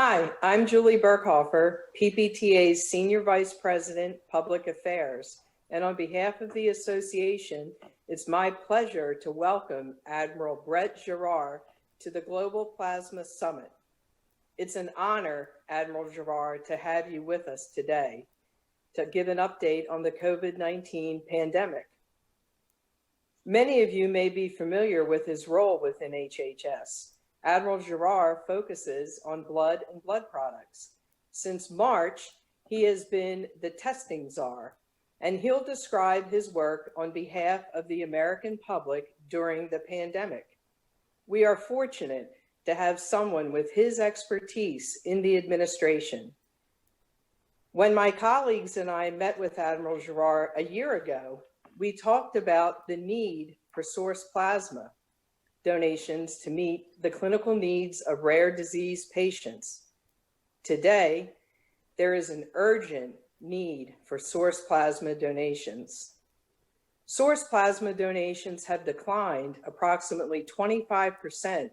Hi, I'm Julie Burkhofer, PPTA's Senior Vice President, Public Affairs, and on behalf of the association, it's my pleasure to welcome Admiral Brett Giroir to the Global Plasma Summit. It's an honor, Admiral Giroir, to have you with us today to give an update on the COVID-19 pandemic. Many of you may be familiar with his role within HHS. Admiral Giroir focuses on blood and blood products. Since March, he has been the testing czar, and he'll describe his work on behalf of the American public during the pandemic. We are fortunate to have someone with his expertise in the administration. When my colleagues and I met with Admiral Giroir a year ago, we talked about the need for source plasma donations to meet the clinical needs of rare disease patients. Today, there is an urgent need for source plasma donations. Source plasma donations have declined approximately 25%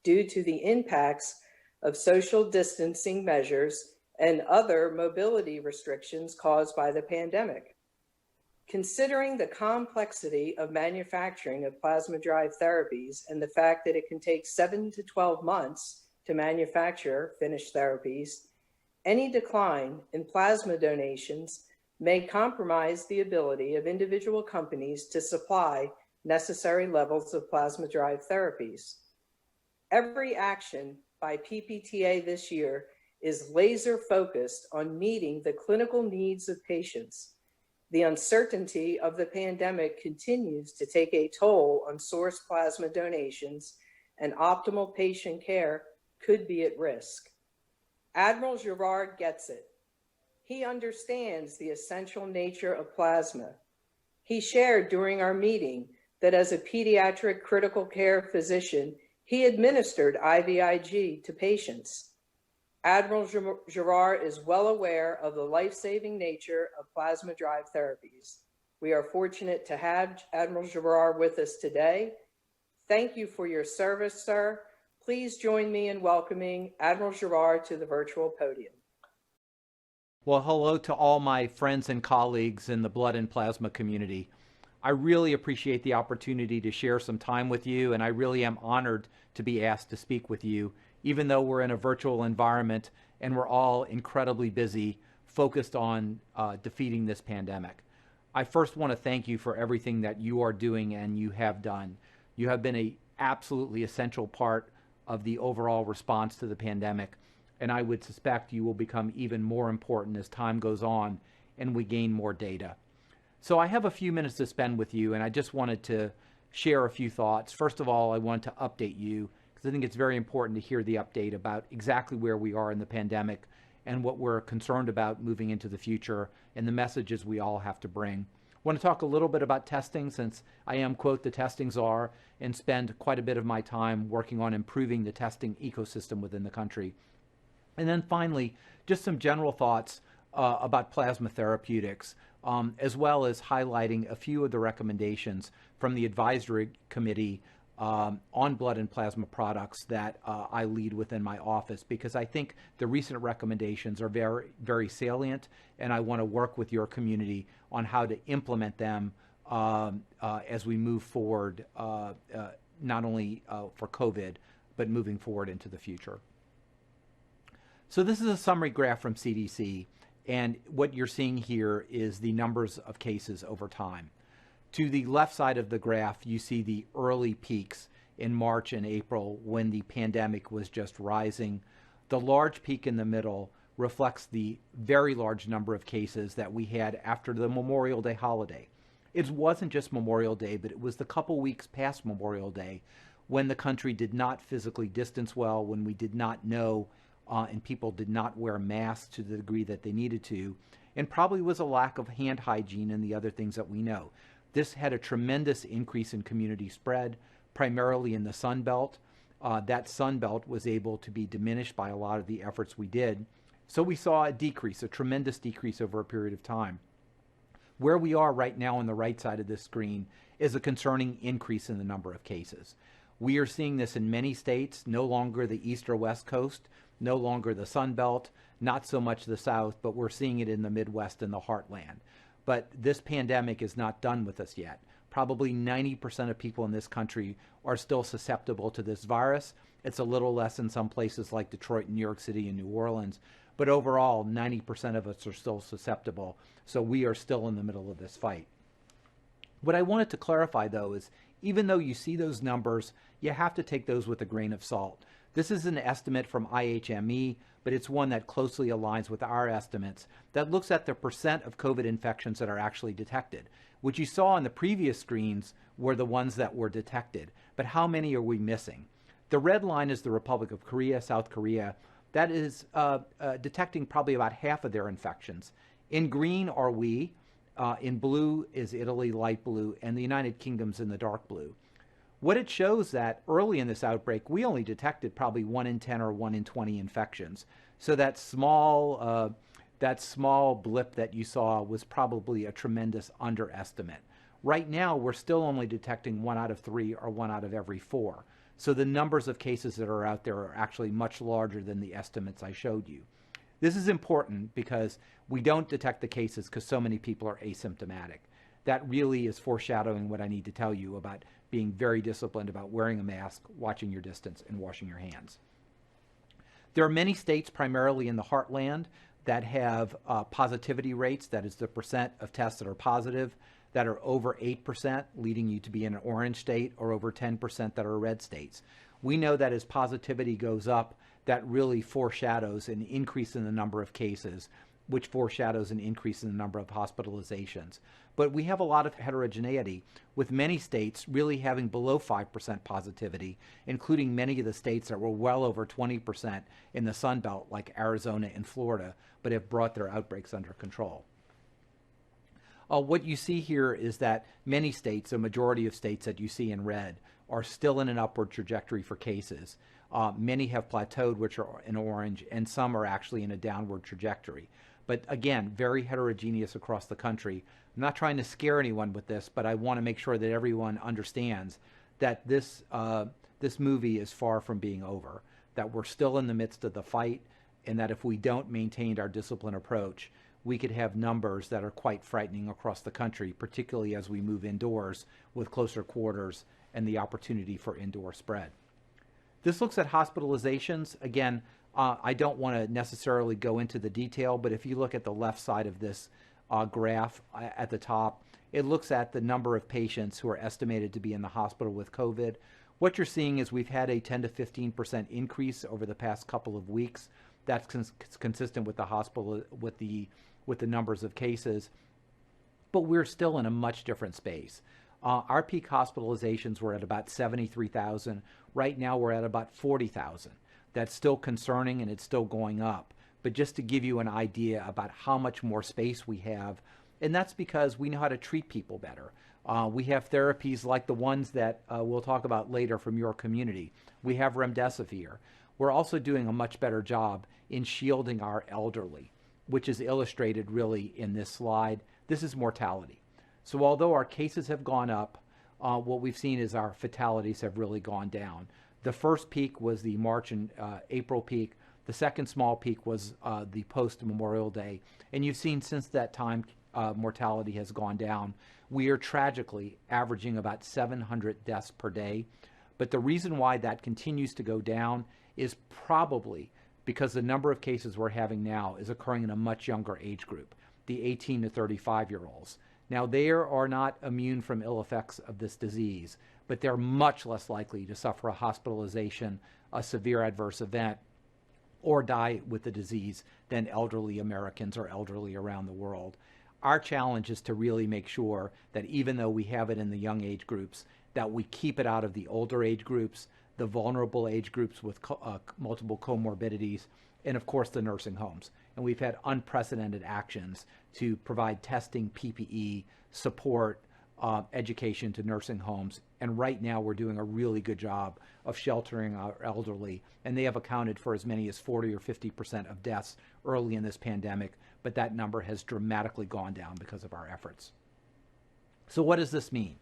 due to the impacts of social distancing measures and other mobility restrictions caused by the pandemic. Considering the complexity of manufacturing of plasma-derived therapies and the fact that it can take 7 to 12 months to manufacture finished therapies, any decline in plasma donations may compromise the ability of individual companies to supply necessary levels of plasma-derived therapies. Every action by PPTA this year is laser focused on meeting the clinical needs of patients. The uncertainty of the pandemic continues to take a toll on source plasma donations, and optimal patient care could be at risk. Admiral Giroir gets it. He understands the essential nature of plasma. He shared during our meeting that as a pediatric critical care physician, he administered IVIG to patients. Admiral Giroir is well aware of the life-saving nature of plasma-derived therapies. We are fortunate to have Admiral Giroir with us today. Thank you for your service, sir. Please join me in welcoming Admiral Giroir to the virtual podium. Well, hello to all my friends and colleagues in the blood and plasma community. I really appreciate the opportunity to share some time with you, and I really am honored to be asked to speak with you, even though we're in a virtual environment and we're all incredibly busy, focused on defeating this pandemic. I first want to thank you for everything that you are doing and you have done. You have been an absolutely essential part of the overall response to the pandemic, and I would suspect you will become even more important as time goes on and we gain more data. So I have a few minutes to spend with you, and I just wanted to share a few thoughts. First of all, I want to update you, because I think it's very important to hear the update about exactly where we are in the pandemic and what we're concerned about moving into the future and the messages we all have to bring. I want to talk a little bit about testing, since I am, quote, the testing czar, and spend quite a bit of my time working on improving the testing ecosystem within the country. And then finally, just some general thoughts about plasma therapeutics, as well as highlighting a few of the recommendations from the advisory committee on blood and plasma products that I lead within my office, because I think the recent recommendations are very, very salient, and I want to work with your community on how to implement them as we move forward, not only for COVID, but moving forward into the future. So this is a summary graph from CDC, and what you're seeing here is the numbers of cases over time. To the left side of the graph, you see the early peaks in March and April when the pandemic was just rising. The large peak in the middle reflects the very large number of cases that we had after the Memorial Day holiday. It wasn't just Memorial Day, but it was the couple weeks past Memorial Day when the country did not physically distance well, when we did not know and people did not wear masks to the degree that they needed to, and probably was a lack of hand hygiene and the other things that we know. This had a tremendous increase in community spread, primarily in the Sun Belt. That Sun Belt was able to be diminished by a lot of the efforts we did. So we saw a decrease, a tremendous decrease over a period of time. Where we are right now on the right side of this screen is a concerning increase in the number of cases. We are seeing this in many states, no longer the East or West Coast, no longer the Sun Belt, not so much the South, but we're seeing it in the Midwest and the Heartland. But this pandemic is not done with us yet. Probably 90% of people in this country are still susceptible to this virus. It's a little less in some places like Detroit, New York City, and New Orleans. But overall, 90% of us are still susceptible. So we are still in the middle of this fight. What I wanted to clarify, though, is even though you see those numbers, you have to take those with a grain of salt. This is an estimate from IHME, but it's one that closely aligns with our estimates that looks at the percent of COVID infections that are actually detected. What you saw on the previous screens were the ones that were detected, but how many are we missing? The red line is the Republic of Korea, South Korea. That is detecting probably about half of their infections. In green are we. In blue is Italy, light blue, and the United Kingdom's in the dark blue. What it shows that early in this outbreak, we only detected probably 1 in 10 or 1 in 20 infections. So that small blip that you saw was probably a tremendous underestimate. Right now, we're still only detecting 1 out of 3 or 1 out of every 4. So the numbers of cases that are out there are actually much larger than the estimates I showed you. This is important because we don't detect the cases because so many people are asymptomatic. That really is foreshadowing what I need to tell you about being very disciplined about wearing a mask, watching your distance, and washing your hands. There are many states, primarily in the heartland, that have positivity rates, that is the percent of tests that are positive, that are over 8%, leading you to be in an orange state, or over 10% that are red states. We know that as positivity goes up, that really foreshadows an increase in the number of cases, which foreshadows an increase in the number of hospitalizations. But we have a lot of heterogeneity, with many states really having below 5% positivity, including many of the states that were well over 20% in the Sun Belt, like Arizona and Florida, but have brought their outbreaks under control. What you see here is that many states, a majority of states that you see in red, are still in an upward trajectory for cases. Many have plateaued, which are in orange, and some are actually in a downward trajectory. But again, very heterogeneous across the country. I'm not trying to scare anyone with this, but I want to make sure that everyone understands that this movie is far from being over, that we're still in the midst of the fight, and that if we don't maintain our disciplined approach, we could have numbers that are quite frightening across the country, particularly as we move indoors with closer quarters and the opportunity for indoor spread. This looks at hospitalizations. Again, I don't want to necessarily go into the detail, but if you look at the left side of this graph at the top, it looks at the number of patients who are estimated to be in the hospital with COVID. What you're seeing is we've had a 10 to 15% increase over the past couple of weeks. That's consistent with the hospital, with the numbers of cases, but we're still in a much different space. Our peak hospitalizations were at about 73,000. Right now we're at about 40,000. That's still concerning and it's still going up. But just to give you an idea about how much more space we have, and that's because we know how to treat people better. We have therapies like the ones that we'll talk about later from your community. We have remdesivir. We're also doing a much better job in shielding our elderly, which is illustrated really in this slide. This is mortality. So although our cases have gone up, what we've seen is our fatalities have really gone down. The first peak was the March and April peak. The second small peak was the post-Memorial Day. And you've seen since that time, mortality has gone down. We are tragically averaging about 700 deaths per day. But the reason why that continues to go down is probably because the number of cases we're having now is occurring in a much younger age group, the 18 to 35-year-olds. Now, they are not immune from ill effects of this disease, but they're much less likely to suffer a hospitalization, a severe adverse event, or die with the disease than elderly Americans or elderly around the world. Our challenge is to really make sure that even though we have it in the young age groups, that we keep it out of the older age groups, the vulnerable age groups with multiple comorbidities, and of course the nursing homes. And we've had unprecedented actions to provide testing, PPE, support, education to nursing homes. And right now we're doing a really good job of sheltering our elderly. And they have accounted for as many as 40 or 50% of deaths early in this pandemic. But that number has dramatically gone down because of our efforts. So what does this mean?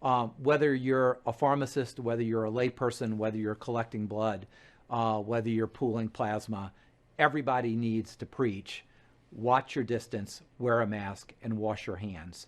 Whether you're a pharmacist, whether you're a layperson, whether you're collecting blood, whether you're pooling plasma, everybody needs to preach: watch your distance, wear a mask, and wash your hands.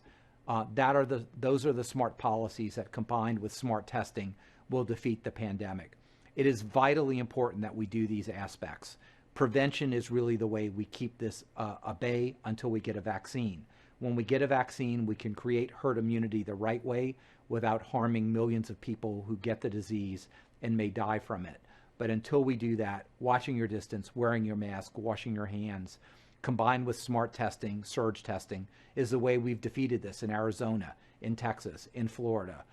Those are the smart policies that, combined with smart testing, will defeat the pandemic. It is vitally important that we do these aspects. Prevention is really the way we keep this at bay until we get a vaccine. When we get a vaccine, we can create herd immunity the right way without harming millions of people who get the disease and may die from it. But until we do that, watching your distance, wearing your mask, washing your hands, combined with smart testing, surge testing, is the way we've defeated this in Arizona, in Texas, in Florida,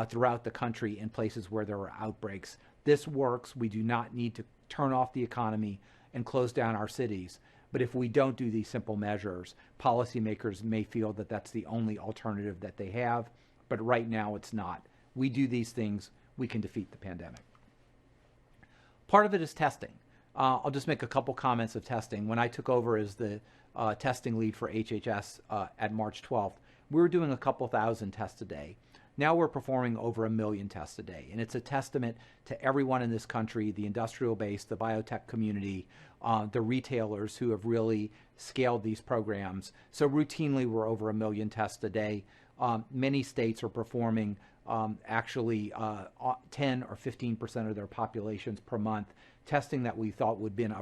throughout the country in places where there are outbreaks. This works. We do not need to turn off the economy and close down our cities. But if we don't do these simple measures, policymakers may feel that that's the only alternative that they have. But right now it's not. We do these things, we can defeat the pandemic. Part of it is testing. I'll just make a couple comments of testing. When I took over as the testing lead for HHS at March 12th, we were doing a couple thousand tests a day. Now we're performing over 1 million tests a day. And it's a testament to everyone in this country, the industrial base, the biotech community, the retailers who have really scaled these programs. So routinely, we're over 1 million tests a day. Many states are performing actually 10 or 15% of their populations per month, testing that we thought would have been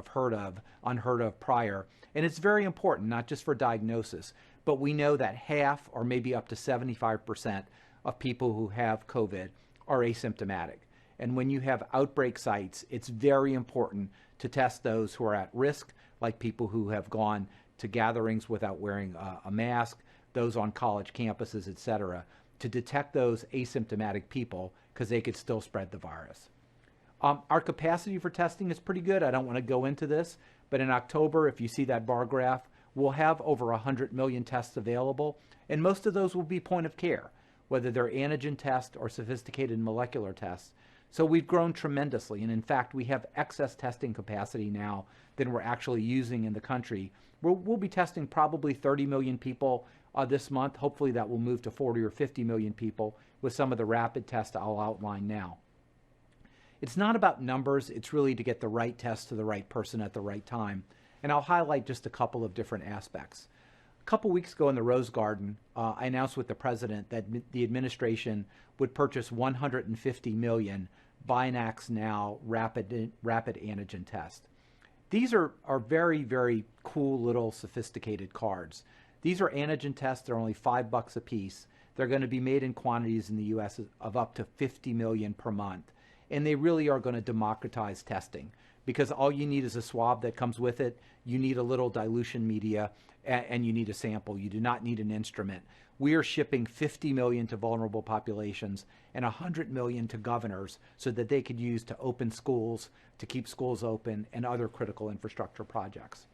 unheard of prior. And it's very important, not just for diagnosis, but we know that half or maybe up to 75% of people who have COVID are asymptomatic. And when you have outbreak sites, it's very important to test those who are at risk, like people who have gone to gatherings without wearing a mask, those on college campuses, et cetera, to detect those asymptomatic people because they could still spread the virus. Our capacity for testing is pretty good. I don't want to go into this, but in October, if you see that bar graph, we'll have over 100 million tests available, and most of those will be point of care, whether they're antigen tests or sophisticated molecular tests. So we've grown tremendously, and in fact, we have excess testing capacity now than we're actually using in the country. We'll be testing probably 30 million people this month. Hopefully that will move to 40 or 50 million people with some of the rapid tests I'll outline now. It's not about numbers, it's really to get the right test to the right person at the right time. And I'll highlight just a couple of different aspects. A couple weeks ago in the Rose Garden, I announced with the president that the administration would purchase 150 million Binax Now rapid antigen tests. These are very, very cool little sophisticated cards. These are antigen tests. They're only $5 a piece. They're going to be made in quantities in the U.S. of up to 50 million per month. And they really are going to democratize testing, because all you need is a swab that comes with it. You need a little dilution media, and you need a sample. You do not need an instrument. We are shipping 50 million to vulnerable populations and 100 million to governors so that they could use to open schools, to keep schools open, and other critical infrastructure projects.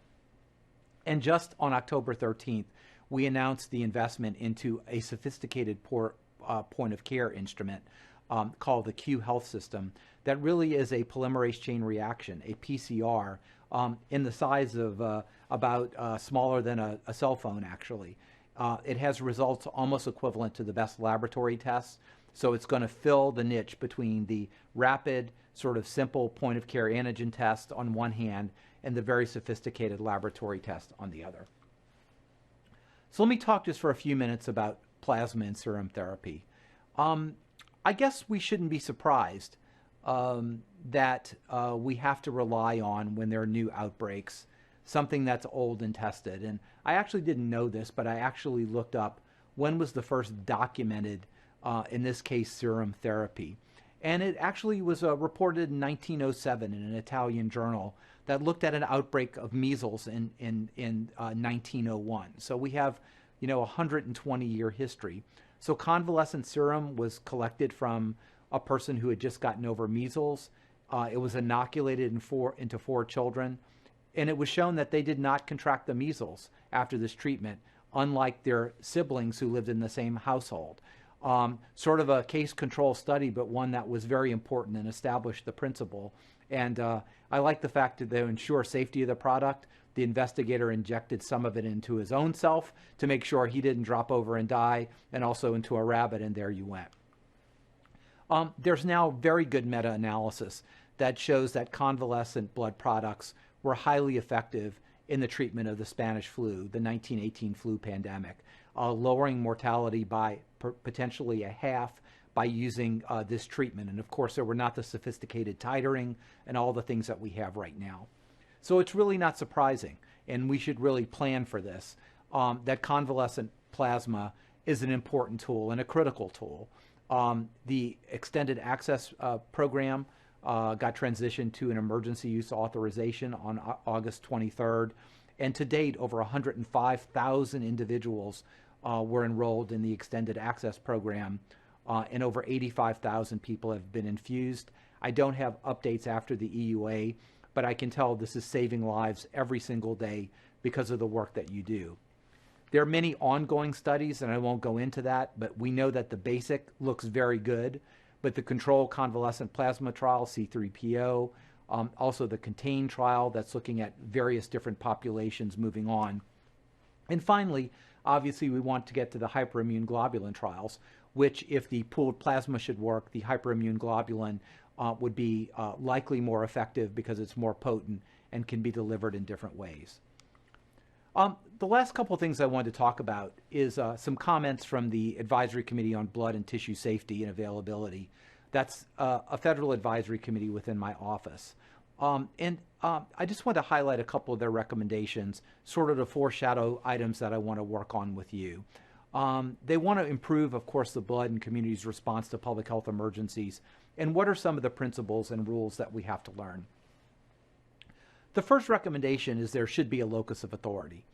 And just on October 13th, we announced the investment into a sophisticated point of care instrument called the Q Health System that really is a polymerase chain reaction, a PCR, in the size of about smaller than a cell phone, actually. It has results almost equivalent to the best laboratory tests. So it's going to fill the niche between the rapid, sort of simple point of care antigen test on one hand and the very sophisticated laboratory test on the other. So let me talk just for a few minutes about plasma and serum therapy. I guess we shouldn't be surprised that we have to rely on, when there are new outbreaks, something that's old and tested. And I actually didn't know this, but I actually looked up when was the first documented, in this case, serum therapy. And it actually was reported in 1907 in an Italian journal that looked at an outbreak of measles in 1901. So we have, a 120-year history. So convalescent serum was collected from a person who had just gotten over measles. It was inoculated into 4 children. And it was shown that they did not contract the measles after this treatment, unlike their siblings who lived in the same household. Sort of a case control study, but one that was very important and established the principle. And I like the fact that to ensure safety of the product, the investigator injected some of it into his own self to make sure he didn't drop over and die, and also into a rabbit, and there you went. There's now very good meta-analysis that shows that convalescent blood products were highly effective in the treatment of the Spanish flu, the 1918 flu pandemic, lowering mortality by potentially a half by using this treatment. And of course, there were not the sophisticated titering and all the things that we have right now. So it's really not surprising, and we should really plan for this, that convalescent plasma is an important tool and a critical tool. The extended access program got transitioned to an emergency use authorization on August 23rd. And to date, over 105,000 individuals were enrolled in the extended access program, and over 85,000 people have been infused. I don't have updates after the EUA, but I can tell this is saving lives every single day because of the work that you do. There are many ongoing studies, and I won't go into that, but we know that the basic looks very good. But the control convalescent plasma trial, C3PO, also the CONTAIN trial that's looking at various different populations moving on. And finally, obviously, we want to get to the hyperimmune globulin trials, which, if the pooled plasma should work, the hyperimmune globulin would be likely more effective because it's more potent and can be delivered in different ways. The last couple of things I wanted to talk about is some comments from the Advisory Committee on Blood and Tissue Safety and Availability. That's a federal advisory committee within my office. I just want to highlight a couple of their recommendations, sort of to foreshadow items that I want to work on with you. They want to improve, of course, the blood and community's response to public health emergencies. And what are some of the principles and rules that we have to learn? The first recommendation is there should be a locus of authority.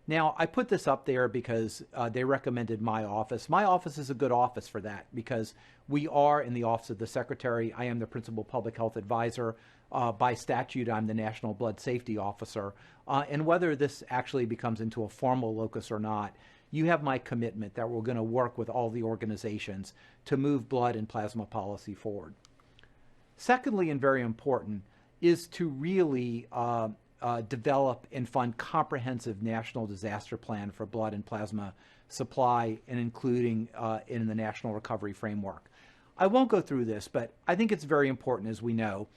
Now, I put this up there because they recommended my office. My office is a good office for that because we are in the Office of the Secretary. I am the Principal Public Health Advisor. By statute, I'm the National Blood Safety Officer. And whether this actually becomes into a formal locus or not, you have my commitment that we're going to work with all the organizations to move blood and plasma policy forward. Secondly, and very important, is to really develop and fund comprehensive national disaster plan for blood and plasma supply, and including in the National Recovery Framework. I won't go through this, but I think it's very important. As we know,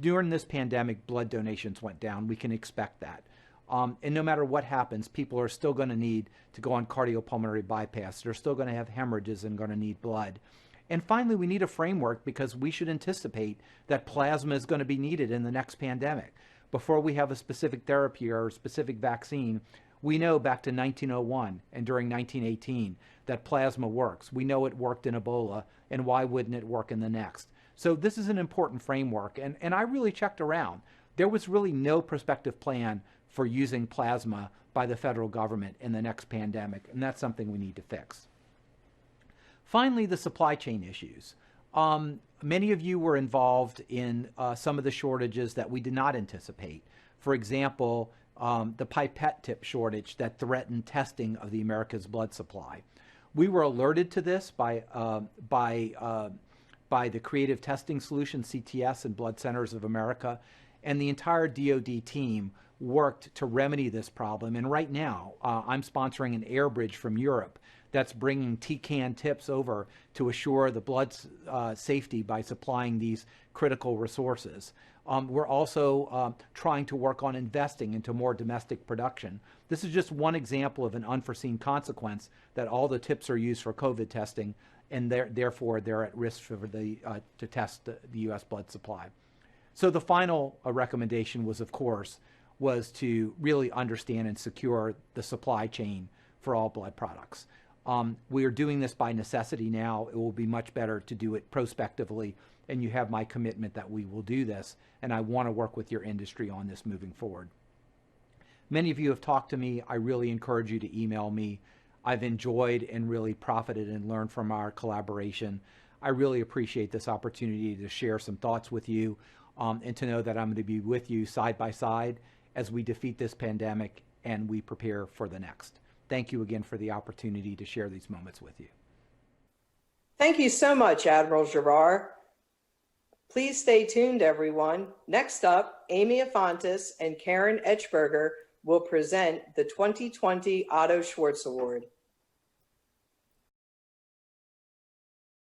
during this pandemic, blood donations went down. We can expect that. And no matter what happens, people are still going to need to go on cardiopulmonary bypass. They're still going to have hemorrhages and going to need blood. And finally, we need a framework because we should anticipate that plasma is going to be needed in the next pandemic. Before we have a specific therapy or a specific vaccine, we know back to 1901 and during 1918 that plasma works. We know it worked in Ebola, and why wouldn't it work in the next? So this is an important framework, and I really checked around. There was really no prospective plan for using plasma by the federal government in the next pandemic, and that's something we need to fix. Finally, the supply chain issues. Many of you were involved in some of the shortages that we did not anticipate. For example, the pipette tip shortage that threatened testing of the America's blood supply. We were alerted to this by the Creative Testing Solution, CTS, and Blood Centers of America, and the entire DoD team worked to remedy this problem. And right now, I'm sponsoring an air bridge from Europe that's bringing TCAN tips over to assure the blood safety by supplying these critical resources. We're also trying to work on investing into more domestic production. This is just one example of an unforeseen consequence that all the tips are used for COVID testing, and therefore they're at risk for to test the U.S. blood supply. So the final recommendation was, of course, to really understand and secure the supply chain for all blood products. We are doing this by necessity now. It will be much better to do it prospectively, and you have my commitment that we will do this, and I want to work with your industry on this moving forward. Many of you have talked to me. I really encourage you to email me. I've enjoyed and really profited and learned from our collaboration. I really appreciate this opportunity to share some thoughts with you, and to know that I'm going to be with you side by side as we defeat this pandemic and we prepare for the next. Thank you again for the opportunity to share these moments with you. Thank you so much, Admiral Giroir. Please stay tuned, everyone. Next up, Amy Afontis and Karen Etchberger will present the 2020 Otto Schwartz Award.